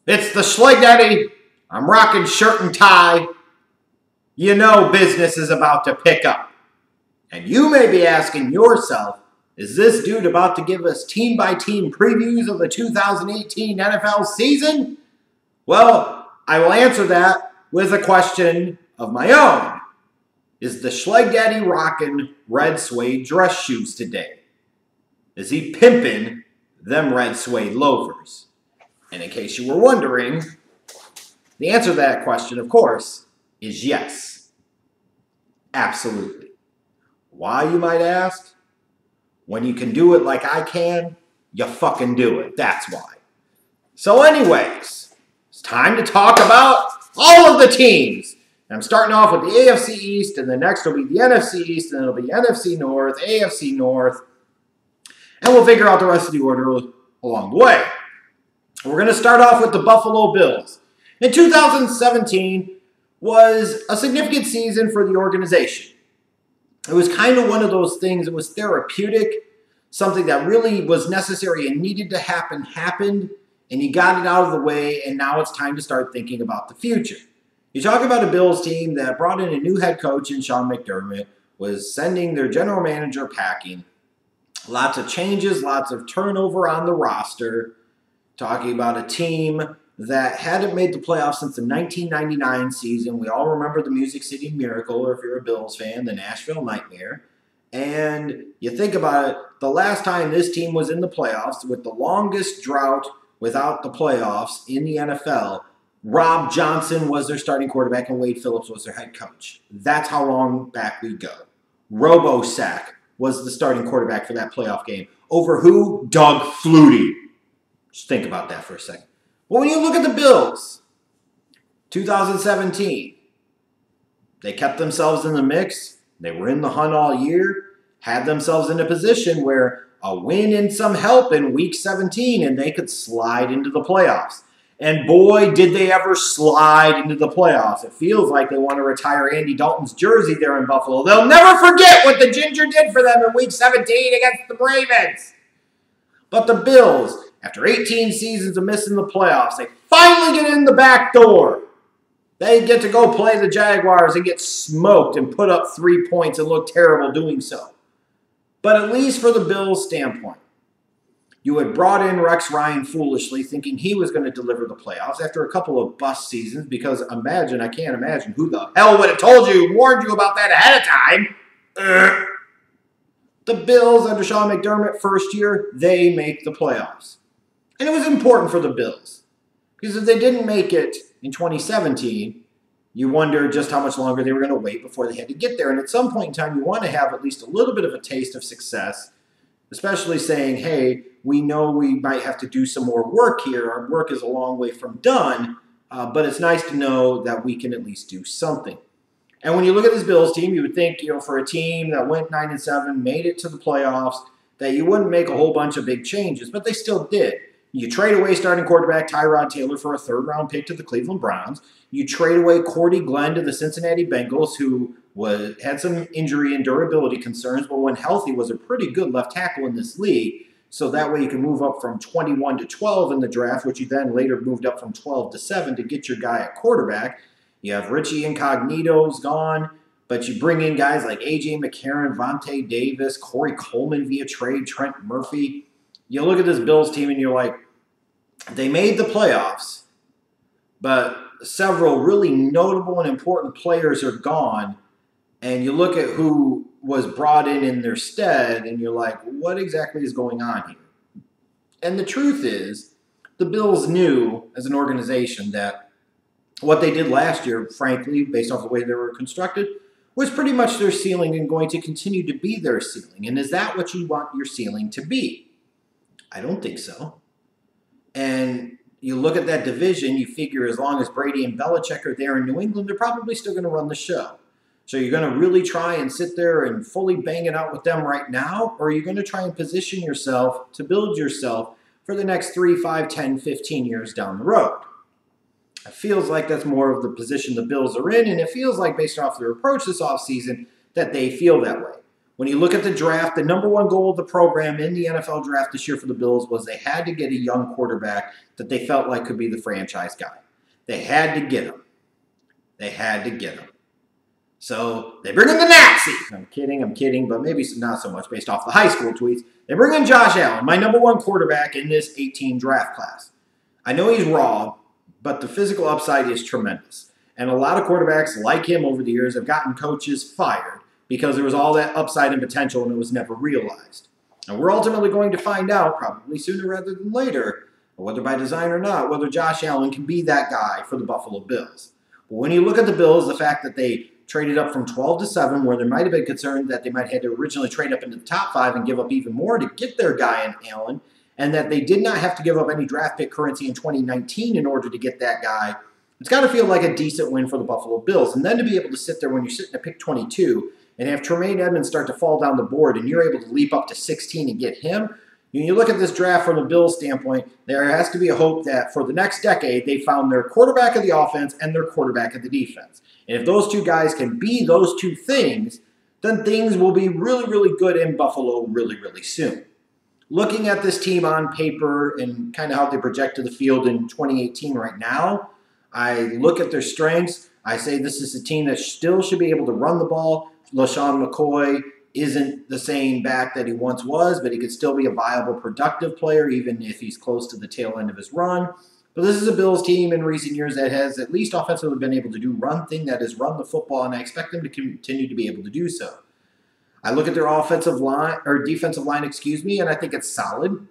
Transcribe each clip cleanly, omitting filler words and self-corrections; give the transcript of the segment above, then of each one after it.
It's the Schleg Daddy. I'm rocking shirt and tie. You know business is about to pick up. And you may be asking yourself, is this dude about to give us team-by-team previews of the 2018 NFL season? Well, I will answer that with a question of my own. Is the Schleg Daddy rocking red suede dress shoes today? Is he pimping them red suede loafers? And in case you were wondering, the answer to that question, of course, is yes. Absolutely. Why, you might ask? When you can do it like I can, you fucking do it. That's why. So anyways, it's time to talk about all of the teams. And I'm starting off with the AFC East, and the next will be the NFC East, and it'll be NFC North, AFC North, and we'll figure out the rest of the order along the way. We're going to start off with the Buffalo Bills. In 2017 was a significant season for the organization. It was kind of one of those things, it was therapeutic, something that really was necessary and needed to happen, happened, and you got it out of the way, and now it's time to start thinking about the future. You talk about a Bills team that brought in a new head coach in Sean McDermott, was sending their general manager packing, lots of changes, lots of turnover on the roster, talking about a team that hadn't made the playoffs since the 1999 season. We all remember the Music City Miracle, or if you're a Bills fan, the Nashville Nightmare. And you think about it, the last time this team was in the playoffs, with the longest drought without the playoffs in the NFL, Rob Johnson was their starting quarterback and Wade Phillips was their head coach. That's how long back we go. Robo-Sack was the starting quarterback for that playoff game. Over who? Doug Flutie. Just think about that for a second. Well, when you look at the Bills, 2017, they kept themselves in the mix. They were in the hunt all year, had themselves in a position where a win and some help in Week 17, and they could slide into the playoffs. And boy, did they ever slide into the playoffs. It feels like they want to retire Andy Dalton's jersey there in Buffalo. They'll never forget what the Ginger did for them in Week 17 against the Ravens. But the Bills, after 18 seasons of missing the playoffs, they finally get in the back door. They get to go play the Jaguars and get smoked and put up 3 points and look terrible doing so. But at least for the Bills' standpoint, you had brought in Rex Ryan foolishly, thinking he was going to deliver the playoffs after a couple of bust seasons, because I can't imagine who the hell would have told you, warned you about that ahead of time. The Bills under Sean McDermott first year, they make the playoffs. And it was important for the Bills, because if they didn't make it in 2017, you wonder just how much longer they were going to wait before they had to get there. And at some point in time, you want to have at least a little bit of a taste of success, especially saying, hey, we know we might have to do some more work here. Our work is a long way from done, but it's nice to know that we can at least do something. And when you look at this Bills team, you would think, for a team that went 9-7, made it to the playoffs, that you wouldn't make a whole bunch of big changes, but they still did. You trade away starting quarterback Tyrod Taylor for a third-round pick to the Cleveland Browns. You trade away Cordy Glenn to the Cincinnati Bengals, who had some injury and durability concerns, but when healthy was a pretty good left tackle in this league. So that way you can move up from 21 to 12 in the draft, which you then later moved up from 12 to 7 to get your guy at quarterback. You have Richie Incognito's gone, but you bring in guys like A.J. McCarron, Vontae Davis, Corey Coleman via trade, Trent Murphy. You look at this Bills team and you're like, they made the playoffs, but several really notable and important players are gone. And you look at who was brought in their stead, and you're like, what exactly is going on here? And the truth is, the Bills knew as an organization that what they did last year, frankly, based off the way they were constructed, was pretty much their ceiling and going to continue to be their ceiling. And is that what you want your ceiling to be? I don't think so. And you look at that division, you figure as long as Brady and Belichick are there in New England, they're probably still going to run the show. So you're going to really try and sit there and fully bang it out with them right now? Or are you going to try and position yourself to build yourself for the next 3, 5, 10, 15 years down the road? It feels like that's more of the position the Bills are in, and it feels like, based off their approach this offseason, that they feel that way. When you look at the draft, the number one goal of the program in the NFL draft this year for the Bills was they had to get a young quarterback that they felt like could be the franchise guy. They had to get him. They had to get him. So they bring in the Nazi. I'm kidding, but maybe not so much based off the high school tweets. They bring in Josh Allen, my number one quarterback in this 18 draft class. I know he's raw, but the physical upside is tremendous. And a lot of quarterbacks like him over the years have gotten coaches fired because there was all that upside and potential and it was never realized. And we're ultimately going to find out, probably sooner rather than later, whether by design or not, whether Josh Allen can be that guy for the Buffalo Bills. But when you look at the Bills, the fact that they traded up from 12 to 7, where there might have been concern that they might have had to originally trade up into the top 5 and give up even more to get their guy in Allen, and that they did not have to give up any draft pick currency in 2019 in order to get that guy, it's got to feel like a decent win for the Buffalo Bills. And then to be able to sit there when you're sitting at pick 22 and have Tremaine Edmonds start to fall down the board and you're able to leap up to 16 and get him, when you look at this draft from a Bills standpoint, there has to be a hope that for the next decade they found their quarterback of the offense and their quarterback of the defense. And if those two guys can be those two things, then things will be really, really good in Buffalo really, really soon. Looking at this team on paper and kind of how they project to the field in 2018 right now, I look at their strengths. I say this is a team that still should be able to run the ball. LaShawn McCoy isn't the same back that he once was, but he could still be a viable, productive player even if he's close to the tail end of his run. But this is a Bills team in recent years that has at least offensively been able to do one thing, that is run the football, and I expect them to continue to be able to do so. I look at their defensive line, and I think it's solid.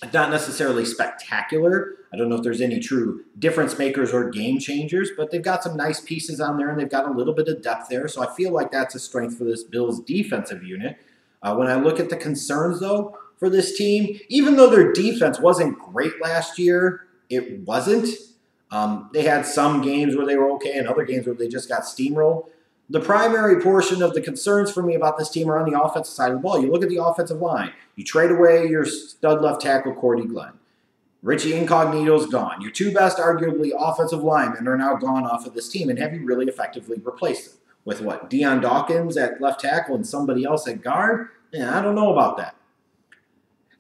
It's not necessarily spectacular. I don't know if there's any true difference makers or game changers, but they've got some nice pieces on there, and they've got a little bit of depth there, so I feel like that's a strength for this Bills defensive unit. When I look at the concerns, though, for this team, even though their defense wasn't great last year, it wasn't. They had some games where they were okay and other games where they just got steamrolled. The primary portion of the concerns for me about this team are on the offensive side of the ball. You look at the offensive line. You trade away your stud left tackle, Cordy Glenn. Richie Incognito's gone. Your two best, arguably, offensive linemen are now gone off of this team, and have you really effectively replaced them? With what? Deion Dawkins at left tackle and somebody else at guard? Yeah, I don't know about that.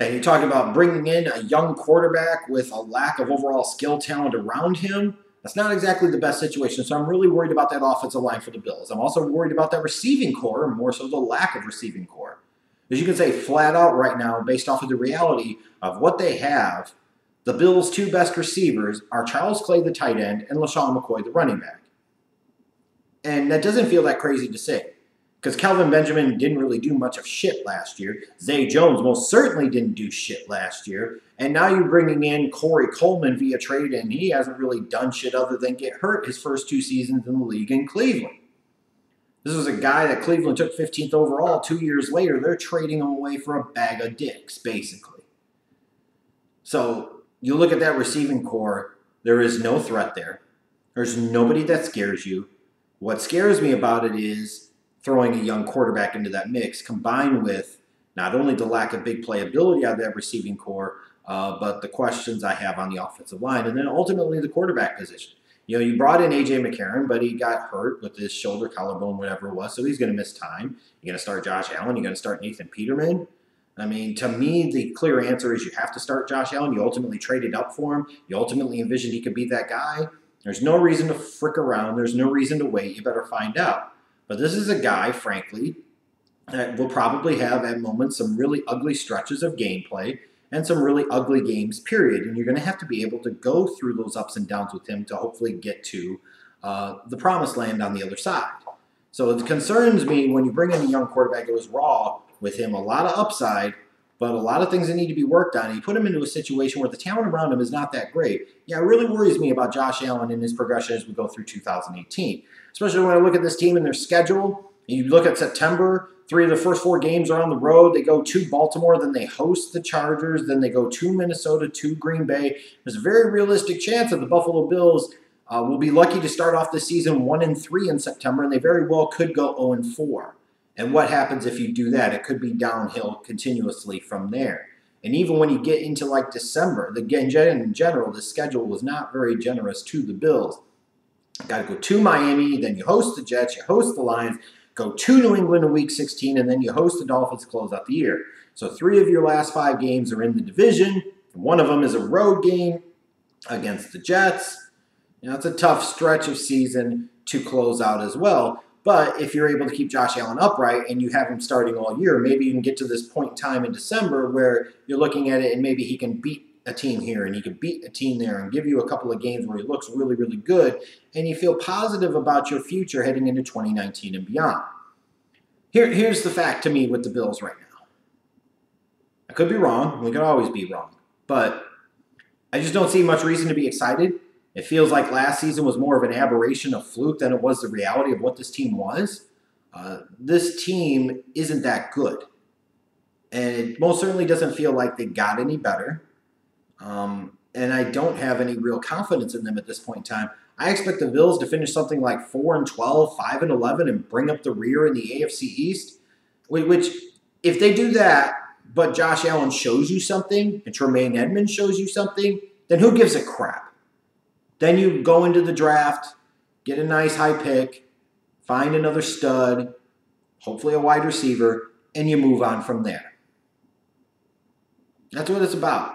And you talk about bringing in a young quarterback with a lack of overall skill talent around him. That's not exactly the best situation. So I'm really worried about that offensive line for the Bills. I'm also worried about that receiving core, and more so the lack of receiving core. As you can say flat out right now, based off of the reality of what they have, the Bills' two best receivers are Charles Clay, the tight end, and LaShawn McCoy, the running back. And that doesn't feel that crazy to say, because Kelvin Benjamin didn't really do much of shit last year. Zay Jones most certainly didn't do shit last year. And now you're bringing in Corey Coleman via trade, and he hasn't really done shit other than get hurt his first 2 seasons in the league in Cleveland. This was a guy that Cleveland took 15th overall. 2 years later, they're trading him away for a bag of dicks, basically. So you look at that receiving core, there is no threat there. There's nobody that scares you. What scares me about it is throwing a young quarterback into that mix, combined with not only the lack of big playability out of that receiving core, but the questions I have on the offensive line, and then ultimately the quarterback position. You know, you brought in A.J. McCarron, but he got hurt with his shoulder, collarbone, whatever it was, so he's going to miss time. You're going to start Josh Allen. You're going to start Nathan Peterman. I mean, to me, the clear answer is you have to start Josh Allen. You ultimately traded up for him. You ultimately envisioned he could be that guy. There's no reason to frick around. There's no reason to wait. You better find out. But this is a guy, frankly, that will probably have at moments some really ugly stretches of gameplay and some really ugly games, period. And you're going to have to be able to go through those ups and downs with him to hopefully get to the promised land on the other side. So it concerns me when you bring in a young quarterback that was raw with him, a lot of upside, but a lot of things that need to be worked on. And you put him into a situation where the talent around him is not that great. Yeah, it really worries me about Josh Allen and his progression as we go through 2018. Especially when I look at this team and their schedule. You look at September, 3 of the first 4 games are on the road. They go to Baltimore, then they host the Chargers, then they go to Minnesota, to Green Bay. There's a very realistic chance that the Buffalo Bills will be lucky to start off the season 1-3 in September, and they very well could go 0-4. And what happens if you do that? It could be downhill continuously from there. And even when you get into like December, in general, the schedule was not very generous to the Bills. Got to go to Miami, then you host the Jets, you host the Lions, go to New England in Week 16, and then you host the Dolphins to close out the year. So 3 of your last 5 games are in the division. One of them is a road game against the Jets. It's a tough stretch of season to close out as well. But if you're able to keep Josh Allen upright and you have him starting all year, maybe you can get to this point in time in December where you're looking at it and maybe he can beat a team here and he can beat a team there and give you a couple of games where he looks really, really good, and you feel positive about your future heading into 2019 and beyond. Here's the fact to me with the Bills right now. I could be wrong. We could always be wrong. But I just don't see much reason to be excited. It feels like last season was more of an aberration, a fluke, than it was the reality of what this team was. This team isn't that good. And it most certainly doesn't feel like they got any better. And I don't have any real confidence in them at this point in time. I expect the Bills to finish something like 4-12, 5-11, and bring up the rear in the AFC East. Which, if they do that, but Josh Allen shows you something, and Tremaine Edmonds shows you something, then who gives a crap? Then you go into the draft, get a nice high pick, find another stud, hopefully a wide receiver, and you move on from there. That's what it's about.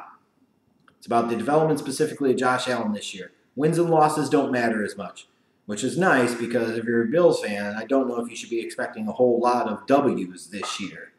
It's about the development specifically of Josh Allen this year. Wins and losses don't matter as much, which is nice because if you're a Bills fan, I don't know if you should be expecting a whole lot of W's this year.